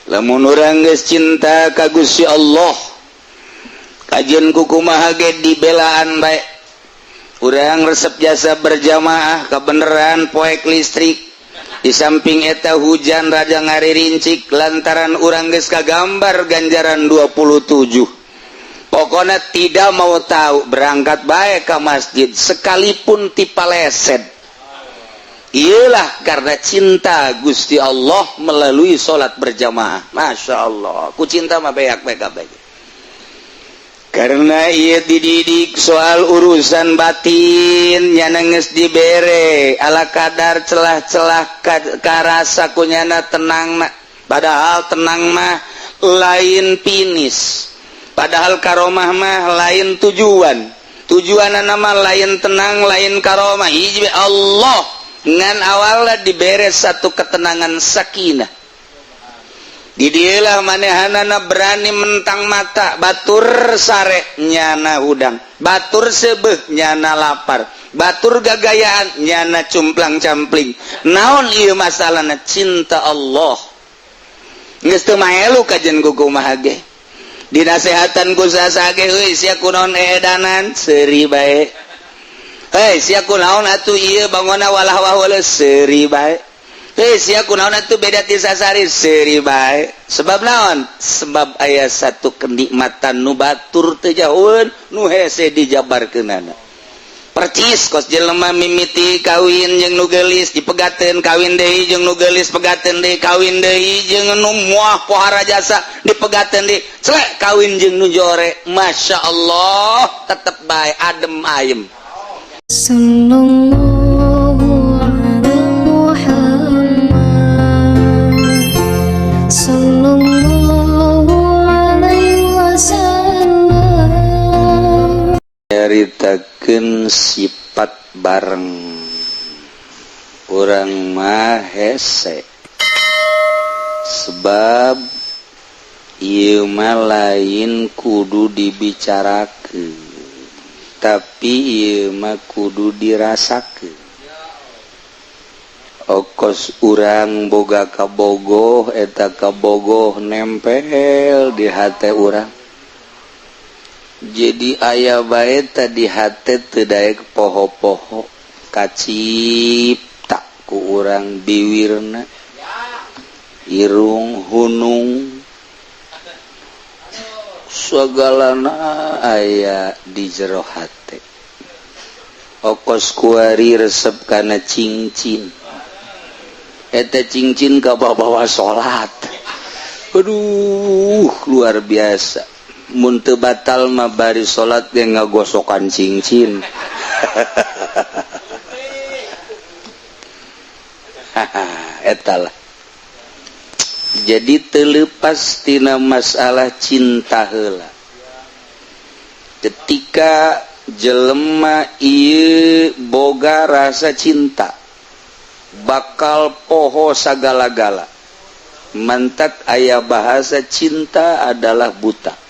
lamun urang geus cinta ka Gusti Allah kajian kukumaha ge dibelaan bae urang resep jasa berjamaah kebeneran poek listrik di samping eta hujan raja ngaririncik lantaran urang geus kagambar ganjaran 27 pokoknya tidak mau tahu berangkat bae ka masjid sekalipun tipaleset. Iyalah karena cinta Gusti Allah melalui sholat berjamaah. Masya Allah, ku cinta mah beak-beak baik. Karena ia dididik soal urusan batin nyana geus dibere ala kadar celah-celah karasa kunyana tenang mah. Padahal tenang mah lain pinis. Padahal karomah mah lain tujuan. Tujuan nama lain tenang lain karomah. Hiji Allah ngan awalnya diberes satu ketenangan sakinah. Di dialah manehanana berani mentang mata batur sare nyana hudang, batur sebeh nyana lapar, batur gagayaan nyana cumplang campling. Naon ieu masalahna cinta Allah. Geus teu maelu kajen kukumaha ge. Dinasehatan ku sasage euy sia kunaon edanan seuri bae. Hei sia kunaon atuh ieu bangona walah waheula seuri bae. Hei sia kunaon atuh beda ti sasari seuri bae. Sebab naon? Sebab aya satu kenikmatan nu batur teu jauheun nu hese dijabarkeunana. Percis kos jelema mimiti kawin jeung nu geulis dipegateun kawin deui jeung nu geulis pegateun deui kawin deui jeung nu moah pohara jasa dipegateun deui celek kawin jeung nu jore masyaallah tetep bae adem ayem. Sallallahu ala Muhammad Sallallahu alaihi wasallam. Nyaritakeun sifat bareng urang mah hese sebab ieu mah lain kudu dibicarakeun tapi ieu mah kudu dirasakeun. Okos urang boga kabogoh eta kabogoh nempel di hate urang. Jadi aya bae tadi hate teu daek poho-poho kacipta ku urang biwirna irung hunung sagalana aya di jero hate. Okos kuari resep kana cincin eta cincin ka bawa salat. Aduh luar biasa. Mun teu batal mah bari salat ge ngagosokan cincin. Eta lah. Jadi teu leupas tina masalah cinta heula. Ketika jelema ieu boga rasa cinta bakal poho sagala-gala. Mantak aya bahasa cinta adalah buta.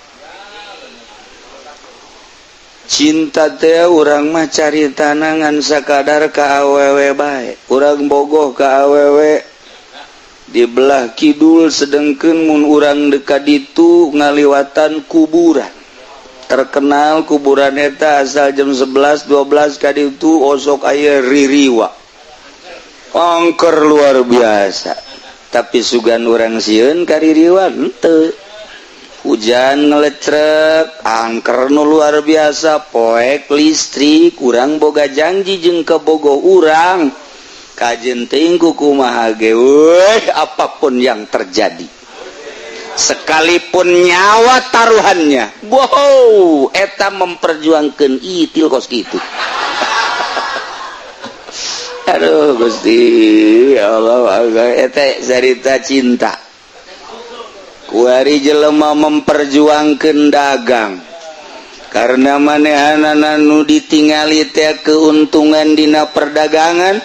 Cinta teh urang mah caritana ngan sakadar ka awewe bae. Urang bogoh ka awewe di belah kidul sedengkeun mun urang deka ditu ngaliwatan kuburan. Terkenal kuburan eta asal jam 11 12 ka ditu osok aya ririwa. Angker luar biasa. Tapi sugan urang sieun ka ririwa henteu. Hujan ngelecrek, angker nu luar biasa, poek listrik, urang boga janji jeung kabogoh urang. Kajen teuing kumaha ge apapun yang terjadi. Sekalipun nyawa taruhannya. Wow, eta memperjuangkeun itil kos kitu. Aduh Gusti, ya Allah, eta cerita cinta. Kuari jelema memperjuangkeun dagang karena manehanana nu ditingali teh keuntungan dina perdagangan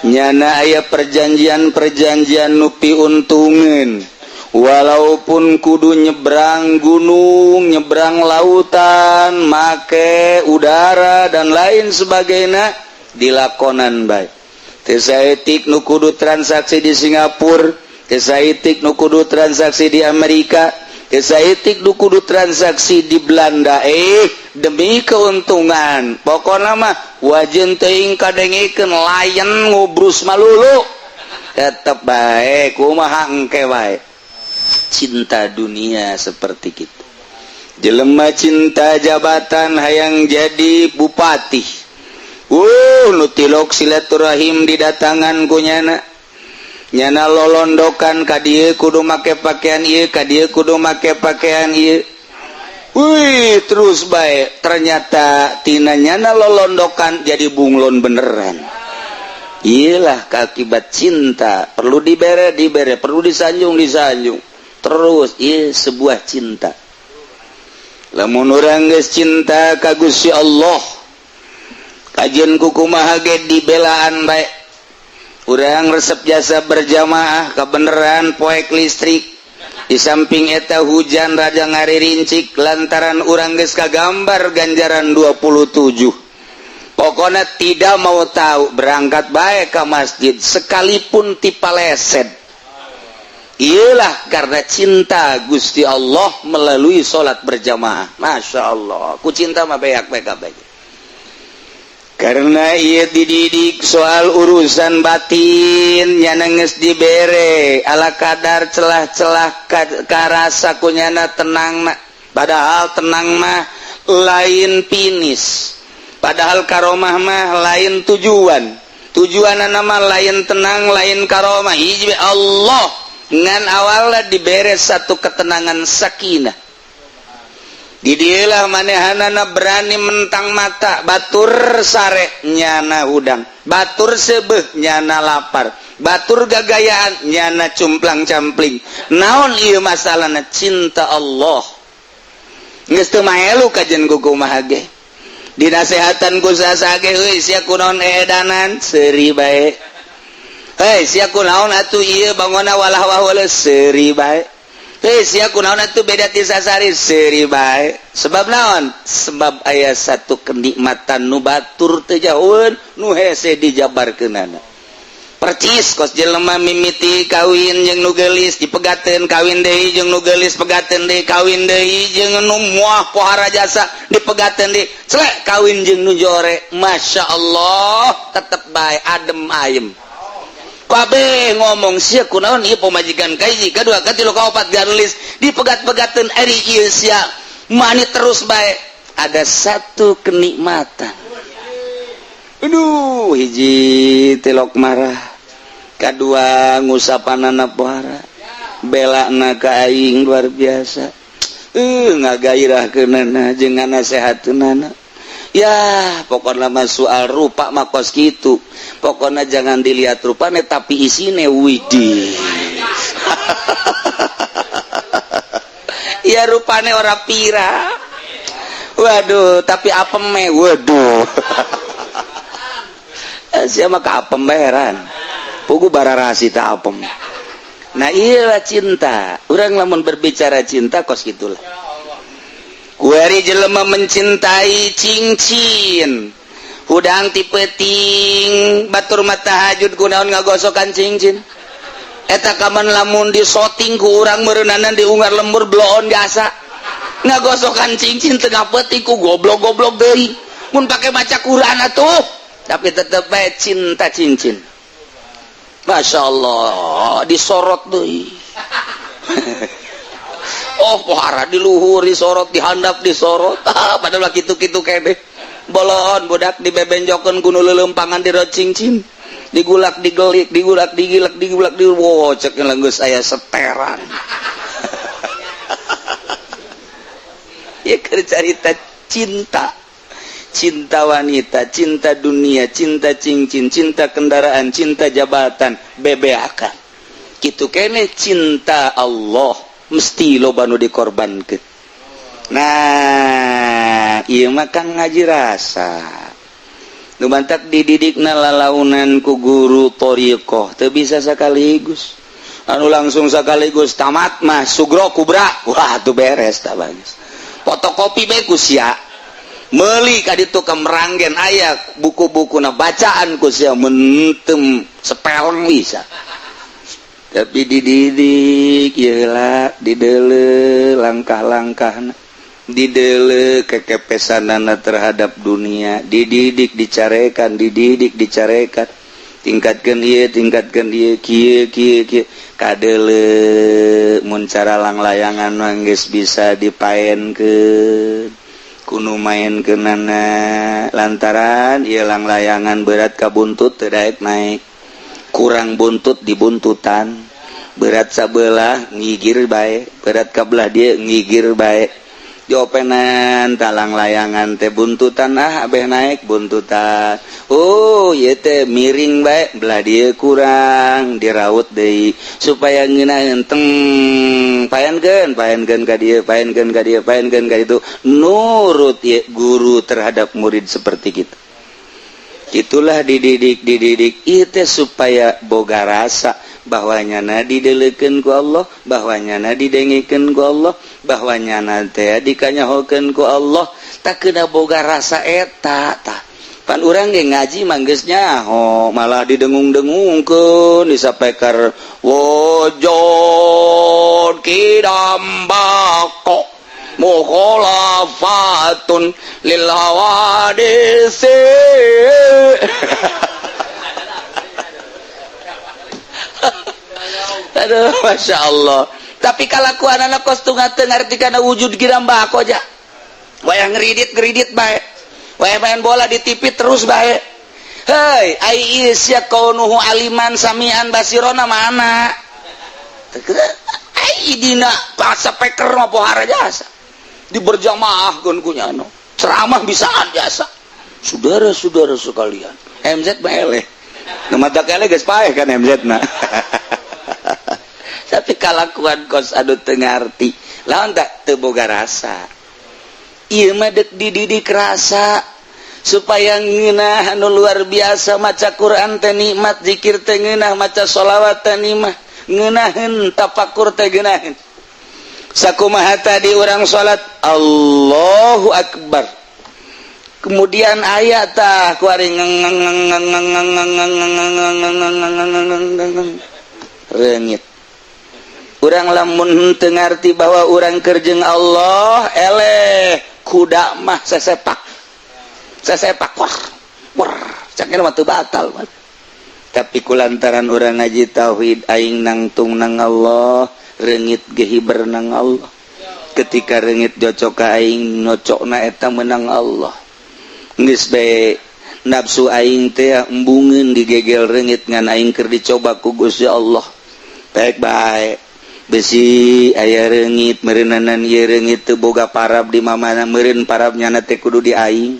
nyana aya perjanjian-perjanjian nu piuntungeun walaupun kudu nyebrang gunung, nyebrang lautan, make udara dan lain sebagainya dilakonan bae. Teu saeutik nu kudu transaksi di Singapura Esaitik nu kudu transaksi di Amerika, esaitik nu kudu transaksi di Belanda. Demi keuntungan pokokna mah wajen teuing kadengikeun layan ngobrus malulu tetep bae kumaha engke wae. Cinta dunia seperti gitu. Jelema cinta jabatan hayang jadi bupati. Nu tilok silaturahim didatangan ku nyana lolondokan ka dieu kudu make pakaian ieu, ka dieu kudu make pakaian ieu. Terus baik ternyata tina nyana lolondokan jadi bunglon beneran. Iyalah akibat cinta, perlu dibere, perlu disanjung. Terus iya sebuah cinta. Lamun urang geus cinta ka Gusti Allah, kajian kukumaha ge dibelaan bae. Urang resep jasa berjamaah kebeneran poek listrik. Di samping eta hujan raja ngaririncik lantaran urang geus kagambar ganjaran 27. Pokoknya tidak mau tahu, berangkat baik ke masjid sekalipun tipaleset. Iyalah karena cinta Gusti Allah melalui sholat berjamaah. Masya Allah, ku cinta mah beak-beak. Karena ia dididik soal urusan batin nyana geus dibere ala kadar celah-celah karasa kunyana tenang na. Padahal tenang mah lain pinis, padahal karomah mah lain tujuan nama lain tenang lain karomah. Hiji Allah ngan awalnya dibere satu ketenangan sakinah. Di dieulah manehanana berani mentang mata batur sare nyana hudang, batur sebeh nyana lapar, batur gagayaan nyana cumplang campling. Naon ieu masalahna? Cinta Allah. Geus teu maelu kajen kukumaha ge. Dinasehatan ku sasage euy sia kunaon edanan seuri bae. Sia kunaon atuh ieu bangona walah walah seuri bae. Sia kunaon atuh beda ti sasari seuri bae. Sebab naon? Sebab aya satu kenikmatan nu batur teu jauheun nu hese dijabarkeunana. Percis kos jelema mimiti kawin jeung nu geulis dipegateun kawin deui jeung nu geulis pegateun deui kawin deui jeung nu moah pohara jasa dipegateun deui celek kawin jeung nu jore. Masya Allah tetep bae adem ayem. Kabeh ngomong sia kunaon ieu pamajikan kahiji kadua katilu kaopat garulis dipegat-pegateun ari ieu sia mani terus bae. Ada satu kenikmatan. Aduh, hiji tilok marah, kadua ngusapanana pohara, belana ka aing luar biasa. Ngagairahkeunana jeung nganasehatkeunana. Ya, pokokna mah soal rupa mah kos kitu. Pokokna jangan dilihat rupane tapi isine widih. Ya rupane ora pira. Waduh, tapi apem me, waduh. Sia mah ka apem baeran. Pugu bararasi ta apem. Nah, iyalah cinta. Urang lamun berbicara cinta kos gitulah. Kuari jelema mencintai cincin. Hudang ti peuting batur mah tahajud kunaon ngagosokan cincin. Eta kaman lamun disoting ku urang meureunana diungar lembur bloon jasa. Ngagosokan cincin tengah peuting ku goblok-goblok deui. Mun pake maca Quran atuh. Tapi tetep bae cinta cincin. Masya Allah disorot deui. Oh pohara di luhur disorot, dihandap disorot. Padahal kitu-kitu kene. Bolon budak dibebenjokeun ku nu leuleumpangan di rot cincin. Digulak digelik, digulak digilak, digulak di wow cek geus aya seteran. Ya keur carita cinta. Cinta wanita, cinta dunia, cinta cincin, cinta kendaraan, cinta jabatan, bebeakan. Kitu kene cinta Allah. Mesti loba nu dikorbankeun. Nah, ieu mah kan ngaji rasa. Nu bantak dididikna lalaunan ku guru thariqah teu bisa sakaligus. Anu langsung sakaligus tamat mah sugro kubra. Wah, tuh beres tah bagus. Fotokopi bae ku sia. Meuli ka ditu ka Meranggen aya buku-bukuna bacaan ku sia mentem sepeleng bisa. tapi dididik yelah didele langkah-langkah didele kekepesanana terhadap dunia dididik dicarekan tingkatkan dia kieu kadele mun cara langlayangan geus bisa dipaenkeun kudu main kenana lantaran ieu langlayangan berat ka buntut teu daek naik kurang buntut dibuntutan berat sabelah ngigir bae berat kabelah dia ngigir bae diopenan talang layangan teh buntutan abeh naik buntutan oh ieu teh miring bae belah dia kurang diraut deui supaya ngeunaheun teng paenkeun ka dieu nurut ya guru terhadap murid seperti gitu. Itulah dididik ieu teh supaya boga rasa bahwanyana didelekeun ku Allah, bahwanyana didengikeun ku Allah, bahwanyana teh dikanyahokeun ku Allah, tak kena boga rasa eta tah. Pan urang ge ngaji mah geus nyaho, malah didengung-dengungkeun disapekar wujud kidambako mukhalafatun lil hawadisi. Aduh, masya Allah. Tapi kalakuan anak kos tengah ngerti karena wujud kidambako aja. Wayang ngeridit baik. Wayang main bola di TV terus baik. Hei, ai isya kaunuhu aliman samian basirona mana? Ai dina bahasa peker mah pohara jasa. Diberjamaahkeun ku nyano. Ceramah bisaan jasa. Saudara-saudara sekalian, MZ mah eleh. Nu matak eleh geus paeh kan MZ na. Tapi kalakuan kos anu teu ngarti, lawan tak teu boga rasa. Ieu mah deuk dididik rasa supaya ngeunah anu luar biasa maca Quran teh nikmat, zikir teh ngeunah, maca sholawat teh nikmat, ngeunaheun tafakur teh ngeunaheun. Sakumaha tadi urang salat Allahu Akbar. Kemudian ayat tah kuari reungit. Urang lamun teu ngarti bahwa urang keur jeung Allah eleh kuda mah sesepak wah cakna mah teu batal. Tapi kulantaran urang ngaji tauhid aing nangtung nang Allah reungit ge hiber nang Allah. Ketika reungit jocok ka aing nocokna eta menang Allah. Geus bae nafsu aing teh embungeun digegel reungit ngan aing keur dicoba ku Gusti Allah. Baik besi aya reungit meureunnan ieu reungit teu boga parab di mamana meureun parabnyana teh kudu di aing.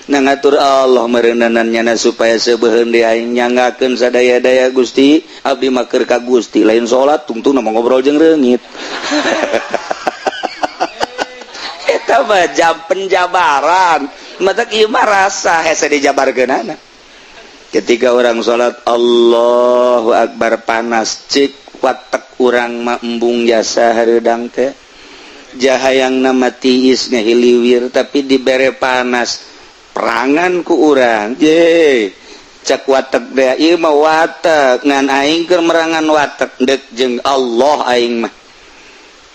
Nangatur Allah meureunnan nyana supaya sebeuheun di aing nyanggakeun sadaya-daya Gusti abdi mah keur ka Gusti lain salat tungtung mah ngobrol jeung reungit. Eta mah penjabaran matak ieu mah rasa hese dijabarkeunana. Ketika orang salat Allahu Akbar panas cik watek urang mah embung jasa hareudang teh jahayangna mah tiis ngahiliwir tapi dibere panas perangan ku urang je cak watek dea ieu mah watek ngan aing keur merangan watek deuk jeung Allah aing mah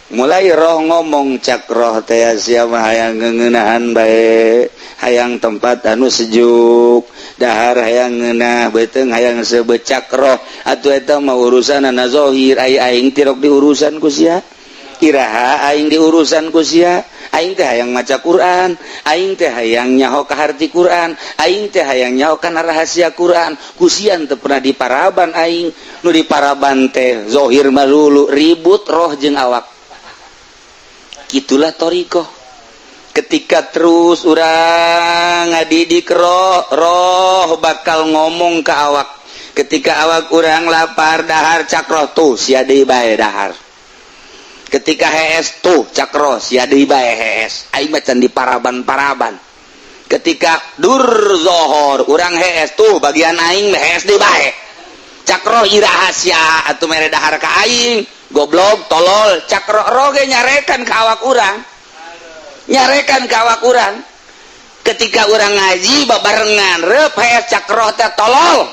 mulai roh ngomong cak roh teh sia mah hayang ngeunahan bae hayang tempat anu sejuk dahar hayang ngeunah beuteung hayang sebecak roh atuh eta mah urusanna zahir aing tirok diurusan ku sia iraha aing diurusan ku sia aing teh hayang maca Quran aing teh hayang nyaho ka harti Quran aing teh hayang nyaho kana rahasia Quran ku sia teu pernah diparaban aing nu diparaban teh zahir mah lulu ribut roh jeung awak. Itulah toriko. Ketika terus urang ngadidik roh bakal ngomong ke awak. Ketika awak urang lapar dahar cakroh tuh sia deui bae dahar. Ketika hees tuh cakroh sia deui bae hees. Aing mah can diparaban-paraban. Ketika dur zohor urang hees tuh bagian aing hees deui bae. Cakroh iraha sia atuh mere dahar ka aing. Goblok tolol cakro roge nyarekan ke awak urang ketika urang ngaji babarengan reup hees cakro teh tolol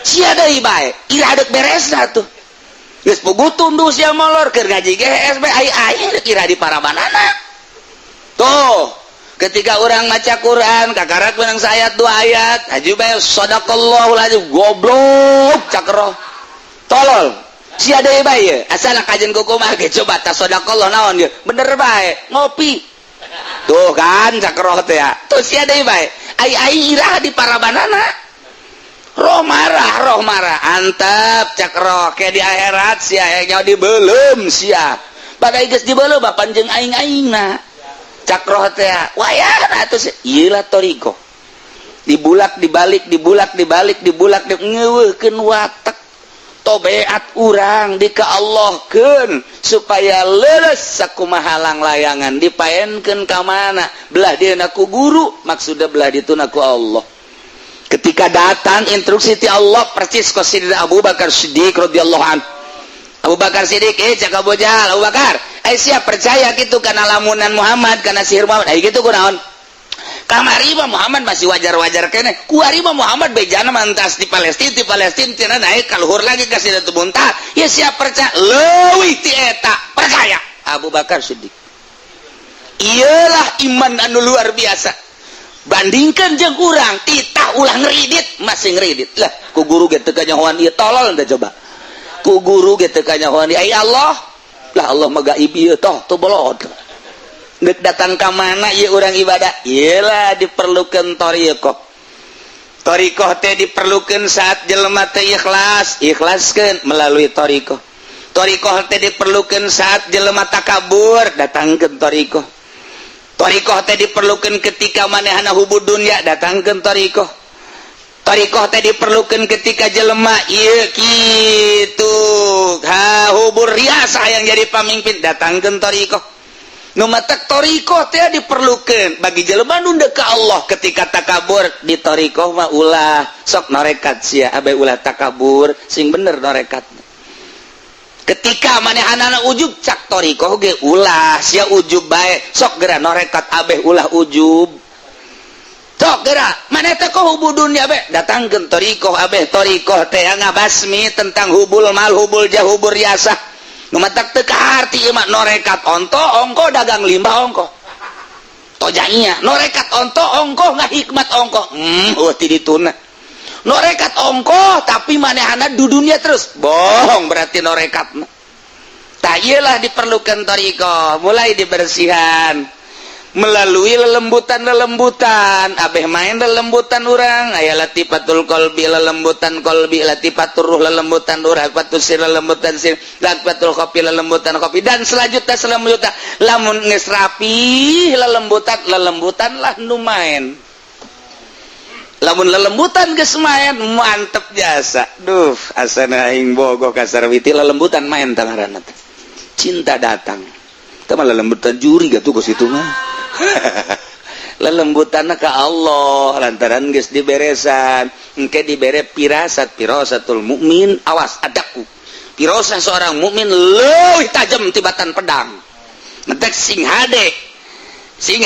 sia deui bae ira deuk beresna tuh geus puguh tunduh sia molor keur ngaji GSB ai kira di parabanana. Tuh, ketika orang maca Quran kakarak menang ayat 2 ayat, haji bae sadaqallahul azim goblok cakro. Tolol. Sia deui bae asal kajen kumaha ge coba ta sadaqallah naon dia. Bener bae, ngopi. Tuh kan cakro teh ya. Tuh sia deui bae. Ai irah di parabanana. Roh marah antep cakro kayak di akhirat sia nya dibelum sia badai geus dibelum panjeung aing-aingna cakro teh wayahna atuh ieu lah toriko dibulak dibalik ngeuweuhkeun watak tobeat urang dikaallahkeun supaya leuleus sakumaha halang layangan dipaenkeun ka mana belah dieuna ku guru maksudna belah dituna ku Allah. Ketika datang instruksi ti Allah persis ku Sidina Abu Bakar Siddiq radhiyallahu anhu. Abu Bakar Siddiq cak Abu Jahal, Abu Bakar, siap percaya gitu kana lamunan Muhammad kana sihir Muhammad. Gitu kunaon? Kamari mah Muhammad masih wajar-wajar kene. Kuari mah Muhammad bejana mantas di Palestina cenah naik ka luhur lagi ka Sidratul Muntaha. Ya siap percaya leuwih ti eta, percaya. Abu Bakar Siddiq. Iyalah iman anu luar biasa. Bandingkan jeung urang titah ulah ngeridit masih ngeridit lah ku guru ge teu kanyahoan ieu tolol teh coba ku guru ge teu kanyahoan ai Allah lah Allah mah gaib ieu toh teu bolot geuk datang ka mana ieu urang ibadah iyalah diperlukeun thariqah teh diperlukeun saat jelema teh ikhlaskeun melalui thariqah teh diperlukeun saat jelema takabur datangkeun thariqah teh diperlukan ketika manehana hubud dunya datangkeun thariqah teh diperlukan ketika jelema ieu kitu hubur riasah yang jadi pamimpin datangkeun thariqah nu matak thariqah teh diperlukan bagi jelema nu deuk ka Allah ketika takabur di thariqah mah ulah sok norekat sia abe ulah takabur sing bener norekatna. Ketika manehanana ujub cak thariqah ge ulah sia ujub bae sok geura norekat abeh ulah ujub sok geura maneh teh kok hubul dunya be datangkeun thariqah abeh thariqah teh ngabasmi tentang hubul mal hubul jah hubur riasah nu matak teu kaharti ieu mah norekat onto ongko dagang limbah ongko tojainya norekat onto ongko ngahikmat ongko ti dituna norekat ongko tapi manehana dudunya terus bohong berarti norekat tak iyalah diperlukan thariqah mulai dibersihan melalui lelembutan abeh main lelembutan urang aya latifatul qalbi lelembutan qalbi latifatur ruh lelembutan ruh latifatul sir lelembutan sir latifatul qafi lelembutan qafi dan selanjutnya lamun geus rapi lelembutan lah nu main lamun lelembutan geus main mantep jasa duh asana aing bogoh kasar witi lelembutan main tangaranna teh cinta datang teh mah lelembutan juri gatuh geus kitu mah lelembutanna ka Allah lantaran geus diberesan engke dibere firasatul mukmin awas adaku firasah seorang mukmin leuwih tajam tibatan pedang ngetek sing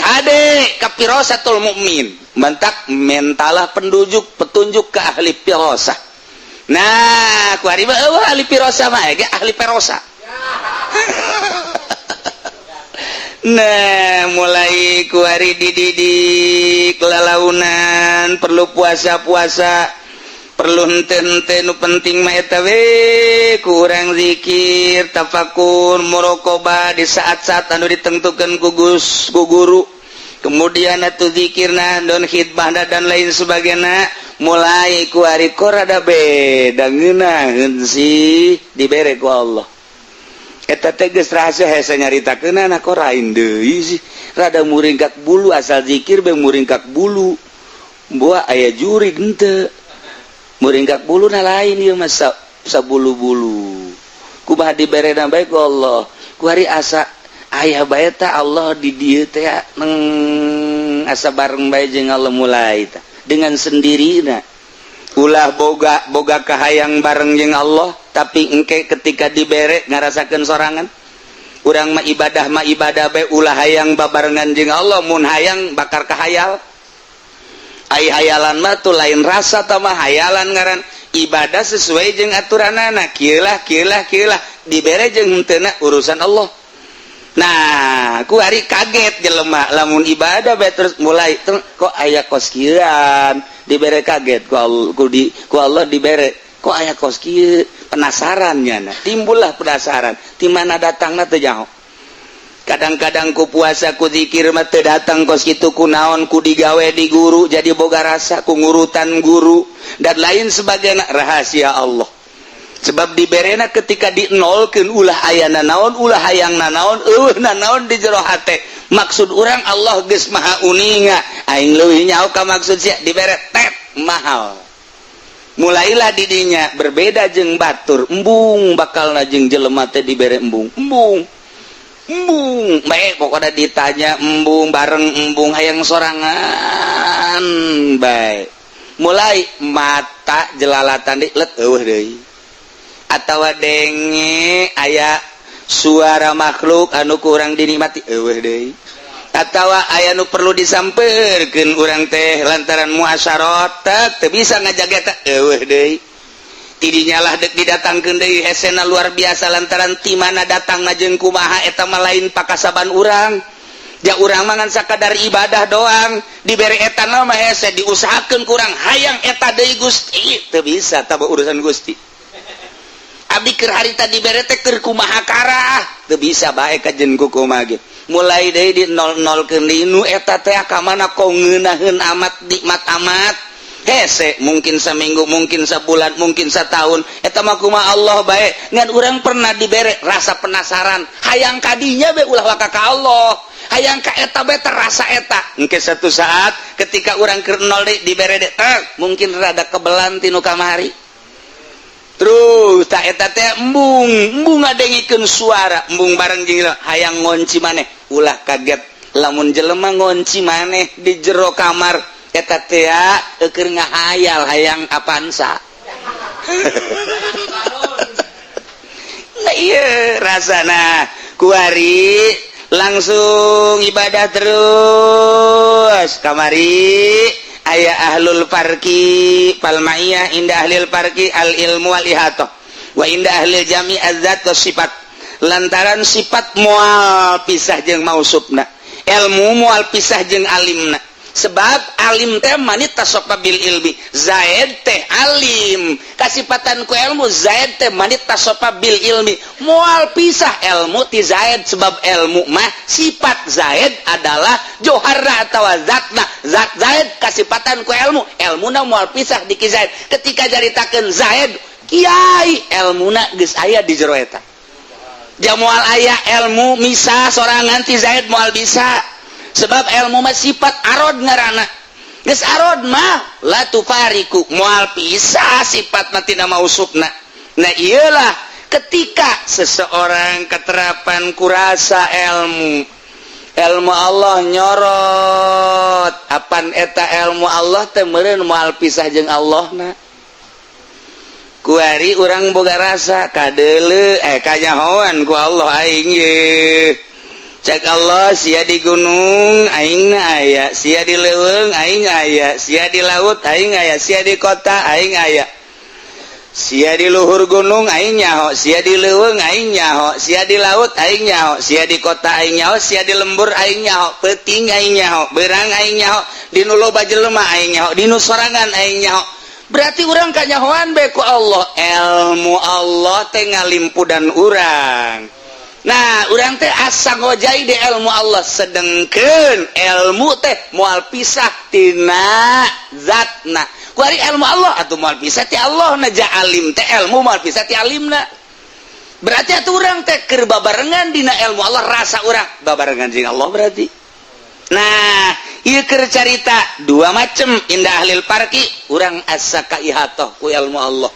hade ka firasatul mukmin mantak mentalah petunjuk ke ahli firasah. Nah, ku ari mah ahli firasah mah ge ahli perosa. Nah, mulai ku ari dididik lalaunan perlu puasa-puasa, perlu henteu-henteu nu penting mah eta we kurang zikir, tafakur, muraqabah di saat-saat anu ditentukeun ku guru. Kemudian atuh zikirna don khidmahna dan lain sebagainya mulai ku ari rada beda ngeunaheun sih dibere ku Allah eta teh geus rahasia hese nyaritakeunana kok rain deui sih rada muringkak bulu asal zikir be muringkak bulu buah aya jurig henteu muringkak buluna lain ieu mah sabulu-bulu kumaha diberena bae ku Allah ku ari asa aya bae ta Allah di dieu teh asa bareng bae jeung Allah mulai ta dengan sendirina ulah boga kahayang bareng jeung Allah tapi engke ketika dibere ngarasakeun sorangan urang mah ibadah bae ulah hayang babarengan jeung Allah mun hayang bakar kahayal ai hayalan mah tuh lain rasa tah mah hayalan ngaran ibadah sesuai jeung aturanana kieulah dibere jeung henteu urusan Allah. Nah ku hari kaget jelema lamun ibadah bae terus mulai kok aya kos kieuan dibere kaget ku Allah dibere kok aya kos kieu penasaran nya timbullah penasaran ti mana datangna teu jauh. Kadang-kadang ku puasa ku zikir mah teu datang kos kitu kunaon ku digawe di guru jadi boga rasa ku ngurutan guru dan lain sebagainya rahasia Allah. Sebab diberena ketika dinolkeun ulah ayana naon ulah hayangna naon naon di jero hate maksud urang Allah geus maha uninga aing leuwih nyaho ka maksud sia dibere tet mahal. Mulailah didinya berbeda jeung batur embung bakalna jeung jelema teh dibere embung bae pokoknya ditanya embung bareng embung hayang sorangan bae mulai mata jelalatan di let eueuh deui atawa denge aya suara makhluk anu kurang dinikmati eueuh deui atawa aya nu perlu disampeurkeun urang teh lantaran muasyarat teu bisa ngajaga eta eueuh deui tidinya lah dek didatangkeun deui hesena luar biasa lantaran ti mana datangna jeung kumaha eta mah lain pakasaban urang ja urang mangan sakadar ibadah doang dibere eta mah hese diusahakeun kurang hayang eta deui Gusti teu bisa tah urusan Gusti abdi keur harita dibere teh keur kumaha karah teu bisa bae kajen ku kumaha ge mulai deui di nol-nolkeun deui nu eta teh ka mana kok ngeunaheun amat nikmat amat hese mungkin seminggu mungkin sebulan mungkin setahun eta mah kumaha Allah bae ngan urang pernah dibere rasa penasaran hayang kadinya bae ulah waka ka Allah hayang ka eta bae terasa eta engke satu saat ketika urang keur nol deui dibere deui mungkin rada kebelan tinu kamari terus tak eta teh embung ngadengikeun suara embung bareng jeung hayang ngonci maneh ulah kaget lamun jelema ngonci maneh di jero kamar eta teh keur ngahayal hayang apansa nah ieu rasana kuari langsung ibadah terus kamari aya ahlul farqi palmaiyah inda ahlil farqi al ilmu wal ihatah wa inda ahlil jami' az-zat was sifat lantaran sifat moal pisah jeung mausufna ilmu moal pisah jeung alimna sebab alim teh manit tasopa bil ilmi zaid teh alim kasifatan ku ilmu zaid teh manit tasopa bil ilmi moal pisah ilmu ti zaid sebab ilmu mah sifat zaid adalah joharna atawa zatna zat zaid kasifatan ku ilmuna moal pisah di ki zaid ketika jaritakeun zaid kiai ilmuna geus aya di jero eta ja moal aya ilmu misah sorangan ti zaid moal bisa sebab ilmu mah sifat arod ngaranna geus arod mah la tufariku moal pisah sifatna tina mausufna nah iyalah ketika seseorang keterapan kurasa ilmu Allah nyorot apan eta ilmu Allah teh meureun moal pisah jeung Allahna kuari urang boga rasa kadeuleu kanyahoan ku Allah aing ye cek Allah sia di gunung aingna aya sia di leuweung aing aya sia di laut aing aya sia di kota aing aya sia di luhur gunung aing nyaho sia di leuweung aing nyaho sia di laut aing nyaho sia di kota aing nyaho sia di lembur aing nyaho peuting aing nyaho beurang aing nyaho di nu loba jelema aing nyaho di nu sorangan aing nyaho berarti urang kanyahoan bae ku Allah ilmu Allah teh ngalimpudan urang. Nah, urang teh asa ngojai di ilmu Allah sedengkeun ilmu teh moal pisah tina zatna. Kuari ilmu Allah atuh moal pisah ti Allah na ja alim teh ilmu moal pisah ti alimna. Berarti atuh urang teh keur babarengan dina ilmu Allah rasa urang babarengan jeung Allah berarti. Nah, ieu keur carita dua macem indah ahlil farqi urang asa ka ihatah ku ilmu Allah.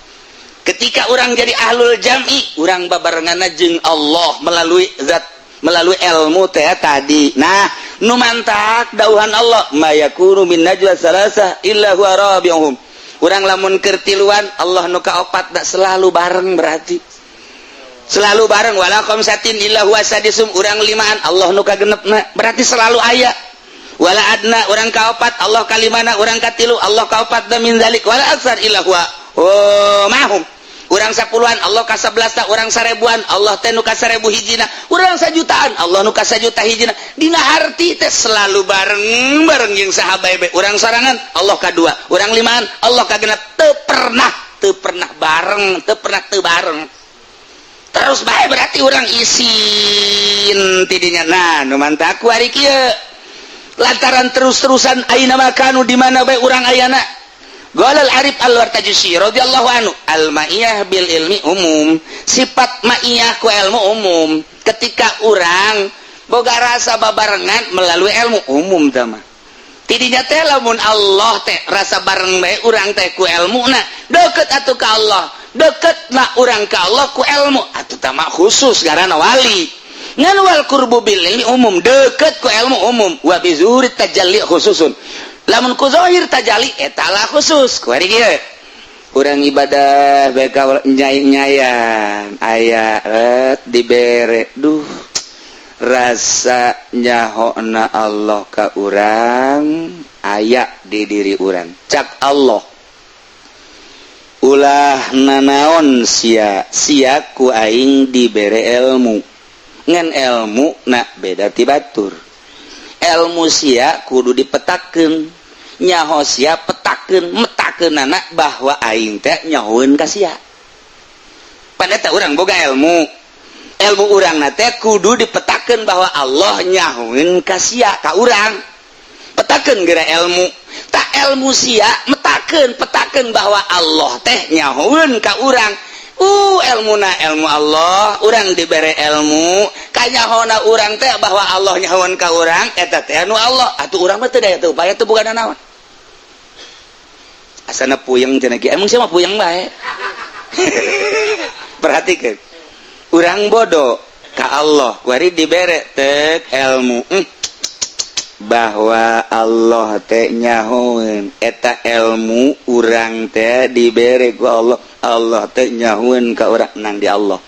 Ketika orang jadi ahlul jam'i orang babarenganna jeung Allah melalui zat melalui ilmu teh tadi. Nah nu mantak dauhan Allah mayakunu min najwa salasa illa huwa rabi'uhum urang lamun keur tiluan Allah nu kaopat da selalu bareng berarti selalu bareng wala khamsatin illa huwa sadisum urang limaan Allah nu kagenepna berarti selalu aya wala adna urang kaopat Allah kalimana urang katilu Allah kaopat da min zalik wala aksar illa huwa mahum urang 10-an Allah ka 11 urang 1000-an Allah teh nu ka 1000 hijina urang 1 jutaan Allah nu ka 1 juta hijina dina harti teh selalu bareng jeung sahabat be urang sorangan Allah ka 2 urang 5-an Allah ka 6 teu pernah bareng teu bareng terus bae berarti urang isin tidinya nah nu mantap ku ari kieu lantaran terus-terusan ayeuna makanu di mana bae urang ayana Qalal Arif Al-Wartajusi radhiyallahu anhu al-ma'iyah bil ilmi umum sifat ma'iyah ku ilmu umum ketika urang boga rasa babarengan melalui ilmu umum teh mah tidinya teh lamun Allah teh rasa bareng bae urang teh ku ilmuna deukeut atuh ka Allah deuketna urang ka Allah ku ilmu atuh teh mah khusus garana wali ngan wal qurbu bil ilmi umum deukeut ku ilmu umum wa bi zuhurit tajalli khususun lamun ku zahir tajalli eta lah khusus ku ari kieu urang ibadah bae ka nyai-nyayan aya dibere duh rasa nyahona Allah ka urang aya di diri urang cak Allah ulah nanaon sia ku aing dibere ilmu ngan ilmu na beda ti batur ilmu sia kudu dipetakeun nyaho sia petakeun metakeunana bahwa aing teh nyahoeun ka sia pada teh urang boga ilmu urang na teh kudu dipetakeun bahwa Allah nyahoeun ka sia ka urang petakeun geura ilmu tak ilmu sia petakeun bahwa Allah teh nyahoeun ka urang ilmuna ilmu Allah urang dibere ilmu kanyahona urang teh bahwa Allah nyahoeun ka urang eta teh anu Allah atuh urang mah teu daya teu upaya teu boga nanaon asana puyeng cenah kieu emang sia mah puyeng bae perhatikeun urang bodoh ka Allah kuari dibere teu ilmu bahwa Allah teh nyahoeun eta ilmu urang teh dibere ku Allah teh nyahoeun ka urang nang di Allah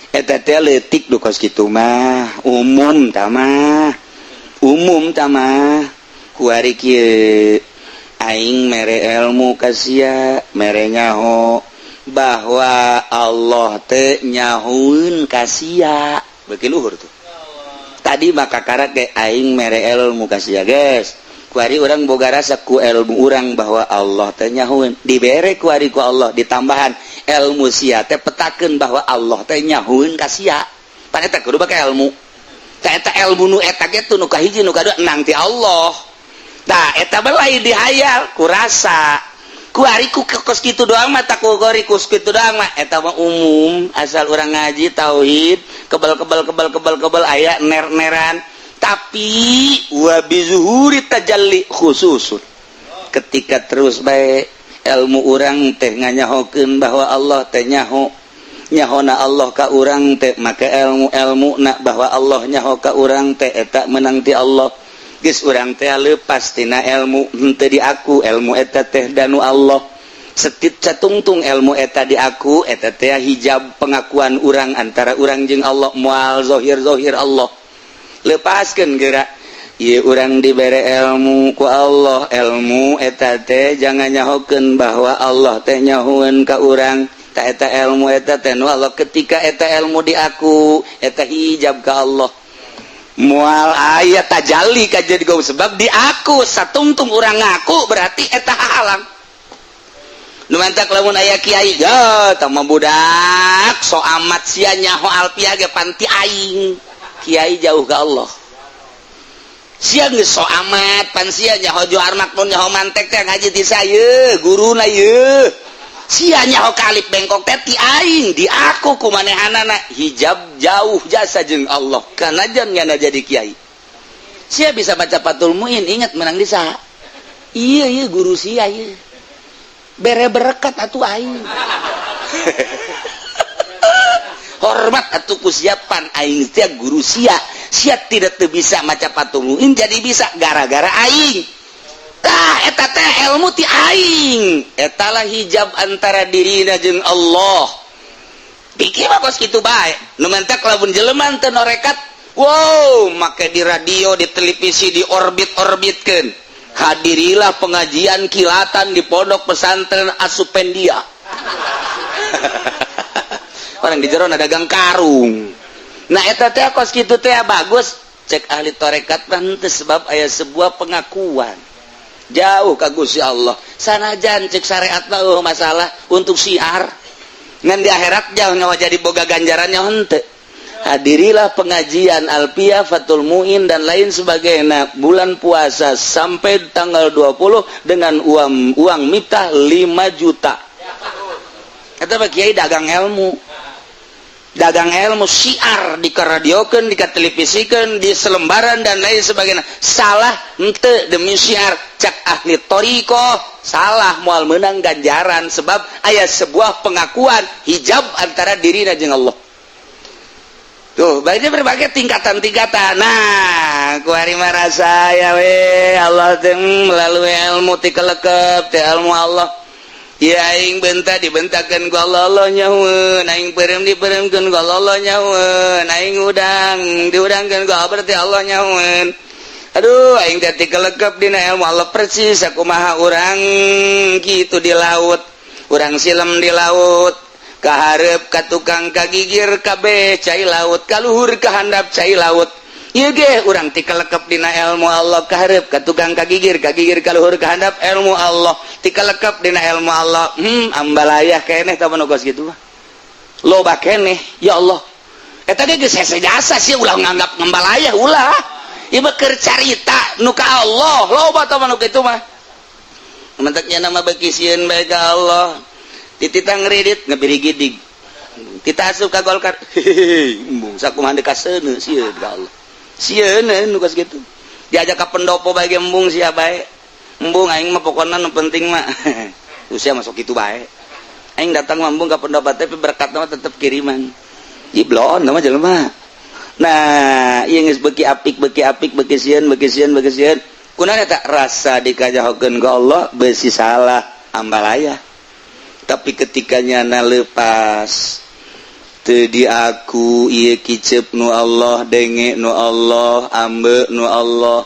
eta teh leutik duh kos kitu mah umum tah mah ku ari kieu aing mere ilmu ka sia mere nyaho bahwa Allah teh nyahoeun ka sia beuki luhur tuh tadi maka karat ge aing mere ilmu ka sia geus ku ari urang boga rasa ku ilmu urang bahwa Allah teh nyahoeun dibere ku ari ku Allah ditambahan ilmu sia teh petakeun bahwa Allah teh nyahoeun ka sia pan eta kudu bake ilmu tah eta ilmu nu eta ge tu nu kahiji nu kadua nang ti Allah tah eta belai dihayal ku rasa ku ari ku kos kitu doang mah tak ku gori kus kitu doang mah eta mah umum asal urang ngaji tauhid kebal aya ner-neran tapi wa bizuhuri tajalli khususun ketika terus bae ilmu urang teh nganyahokeun bahwa Allah teh nyahona Allah ka urang teh maka ilmu na bahwa Allah nyaho ka urang teh eta menang ti Allah geus urang teh leupas tina ilmu henteu di aku ilmu eta teh danu Allah setit catungtung ilmu eta di aku eta teh hijab pengakuan urang antara urang jeung Allah moal zahir Allah lepaskeun geura ieu urang dibere ilmu ku Allah ilmu eta teh jangan nyahokeun bahwa Allah teh nyahoeun ka urang ta eta ilmu eta teh nu Allah ketika eta ilmu di aku eta hijab ka Allah mual ayat tajalli ka jadi gau sebab di aku satungtung urang ngaku berarti eta halang nu mantak lamun aya kiai ya tah mah budak so amat sia nyaho alpiah ge panti aing kiai jauh ka Allah sia geus so amat pan sia nyaho johar makmun nyaho mantek teh ngaji ti sayeun guruna yeuh sia nyaho kalip bengkok teh ti aing di aku kumanehanana hijab jauh jasa jeung Allah kana jangan jadi kiai sia bisa baca Fathul Muin ingat menang di saha ieu guru sia ieu bere berkat atuh aing hormat atuh kusiapan aing teh guru sia tidak teu bisa maca Fathul Muin jadi bisa gara-gara aing tah eta teh ilmu ti aing eta lah hijab antara dirina jeung Allah pikir mah kos kitu bae nu mentek lamun jelema teu norekat wow make di radio di televisi di orbitkeun hadirilah pengajian kilatan di pondok pesantren Asupendia orang di jero dagang karung. Nah eta teh kos kitu teh bagus cek ahli tarekat teh sebab aya sebuah pengakuan jauh ka Gusti Allah sanajan cek syariat masalah untuk syiar ngan di akhirat jauh nyawa jadi boga ganjarannya henteu. Hadirilah pengajian Alfiah Fathul Muin dan lain sebagainya bulan puasa sampai tanggal 20 dengan uang mitah 5 juta. Eta mah kiai dagang ilmu syiar dikaradiokeun dikatelevisikeun di selembaran dan lain sebagainya salah henteu demi syiar cak ahli thariqah salah moal meunang ganjaran sebab aya sebuah pengakuan hijab antara dirina jeung Allah. Tuh, banyak berbagai tingkatan-tingkatan. Nah, kuari marasa ya we Allah teh melalui ilmu ti kelekep teh ilmu Allah. Ya aing benta dibentakeun ku Allah nyaweun, aing peureum dipeureumkeun ku Allah nyaweun, aing udang diudangkeun ku berarti Allah nyaweun. Aduh, aing teh ti kelekep dina ilmu Allah persis sakumaha urang kitu di laut. Urang silem di laut. Kaharep ka tukang kagigir kabeh cai laut kaluhur ka handap cai laut ieu ge urang ti kalekep dina ilmu Allah kaharep ka tukang kagigir kaluhur ka handap ilmu Allah ti kalekep dina ilmu Allah ambalayah keneh tah nu kos kitu mah loba keneh ya Allah eta ge geus hese jasa sih ulah nganggap ngambalayah ulah ieu mah keur carita nu ka Allah loba tah nu kitu mah menteknya nama beuki sieun bae ka Allah titita ngredit ngebiri gidig kita asup ka Golkar embung sakumaha dekaseuneu sieun ka Allah sieun nu kos kitu diajak ka pendopo bae embung sia bae embung aing mah pokona nu penting mah usia masuk kitu bae aing datang mah embung ka pendopo tapi berkatna mah tetep kiriman jiblon mah jelema nah ieu geus beuki apik beuki sieun kunaon eta rasa dikajahokeun ka Allah beusi salah ambalayah. Tapi ketikanya na lepas teu di aku ieu kicep nu Allah denge nu Allah ambe nu Allah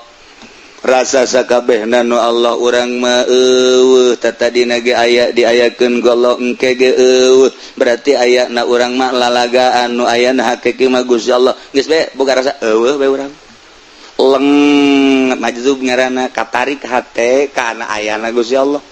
rasa sakabehna nu Allah urang mah eueuh tatadina ge aya diayakeun ku Allah engke ge eueuh berarti aya na urang mah lalagaan nu aya na hakiki mah Gusti Allah geus bae boga rasa eueuh bae urang leng majzub ngaranna katarik hate kana ayana Gusti Allah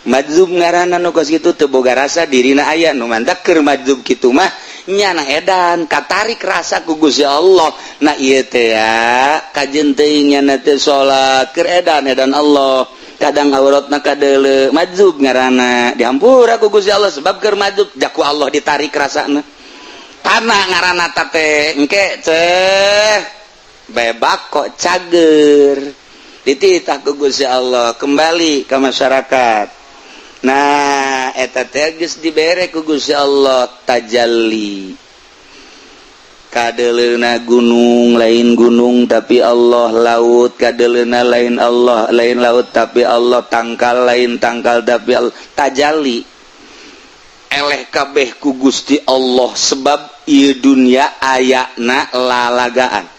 majzub ngaranna nu kos kitu teu boga rasa dirina aya nu mandak keur majzub kitu mah nyana edan katarik rasa ku Gusti Allah na ieu teh ya kajeun teuing nyana teh salat keur edan Allah kadang auratna kadeuleu majzub ngaranna dihampura ku Gusti Allah sebab keur majzub jaku Allah ditarik rasana tanah ngaranna teh engke teh bebak kok cager dititah ku Gusti Allah kembali ke masyarakat. Nah eta teh geus dibere ku Gusti Allah tajalli kadeleuna gunung lain gunung tapi Allah laut kadeleuna lain Allah lain laut tapi Allah tangkal lain tangkal tapi Allah tajalli eleh kabeh ku Gusti Allah sebab ieu dunya ayana lalagaan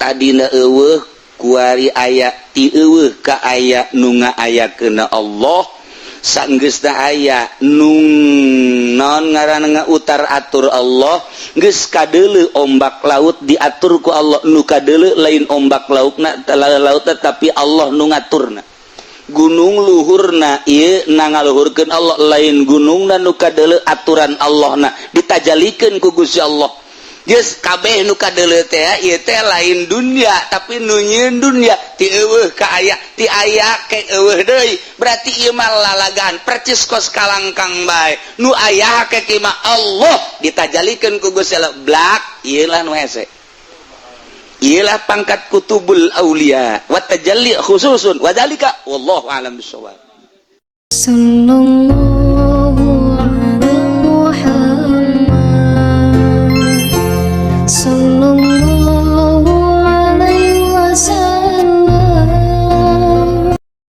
tadina eueuh kuari aya ti eueuh ka aya nu ngaayakeun Allah sanggeusna aya nung naon ngaranna utar atur Allah geus kadeuleu ombak laut diatur ku Allah nu kadeuleu lain ombak lautna tapi Allah nu ngaturna gunung luhurna ieu nangaluhurkeun Allah lain gunungna nu kadeuleu aturan Allahna ditajalikeun ku Gusti Allah geus kabeh nu kadeuleu teh ieu teh lain dunya tapi nu nyieun dunya ti eueuh ka aya ti aya ke eueuh deui berarti ieu mah lalagaan percis kos kalangkang bae nu aya ke mah Allah ditajalikeun ku Gusti Allah blak ieu lah nu hese ieu lah pangkat kutubul aulia wa tajalli khususun wa dzalika wallahu a'lam bissawab.